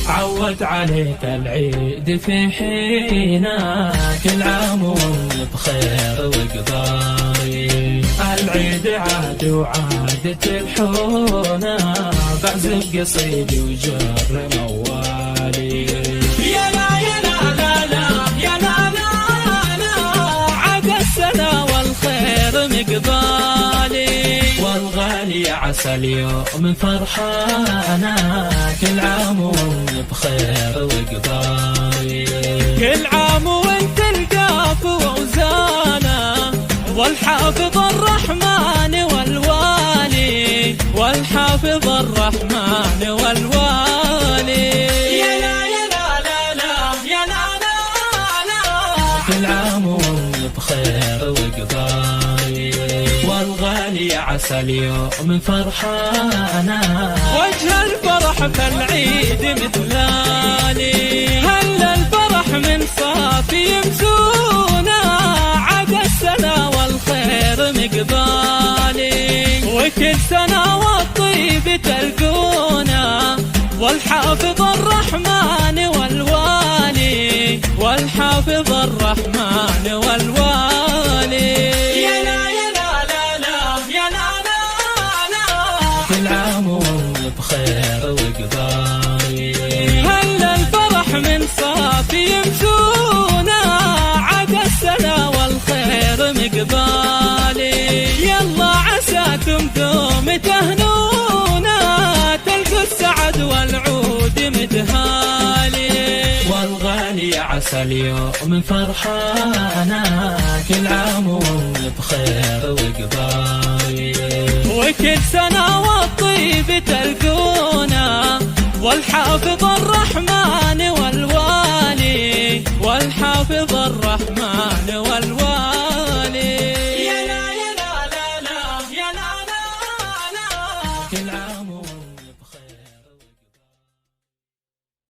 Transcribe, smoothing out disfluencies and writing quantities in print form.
عود عليك العيد في حينه، كل عام وانت بخير وقضاي. العيد عاد وعاد تلحونه، بعزف قصيدي وجر موالي. يا لا يا لا لا لا يا لا لا لا، عاد السنة والخير مقبالي. والغالي عسى اليوم فرحانا، كل عام وانت بخير وقضاي. كل عام وانت القاف ووزانا، والحافظ الرحمن والوالي. والحافظ الرحمن والوالي. يا لا يا لا لا لا يا لا لا لا، كل عام وانت بخير وقضاي. والغالي عسى اليوم فرحانا، وجه الفرح في العيد مثلاني. هل الفرح من صافي يمسونا، عاد السنة والخير مقبالي. وكل سنة والطيب تلقونا، والحافظ الرحمن والوالي. والحافظ الرحمن والوالي. يا لا يا لا لا لا يا لا لا لا، كل عام وانت بخير وقضاي. هل الفرح من صافي يمسونا، عاد السنة والخير مقبالي. يلا عساكم دوم تهنونا، تلقوا السعد والعود متهالي. والغالي عسى اليوم فرحانا، كل عام وانت بخير وقضاي. وكل سنة والطيب تلقونا، والحافظ الرحمن والوالي. والحافظ الرحمن والوالي. يا لا يا لا لا لا يا لا لا لا، كل عام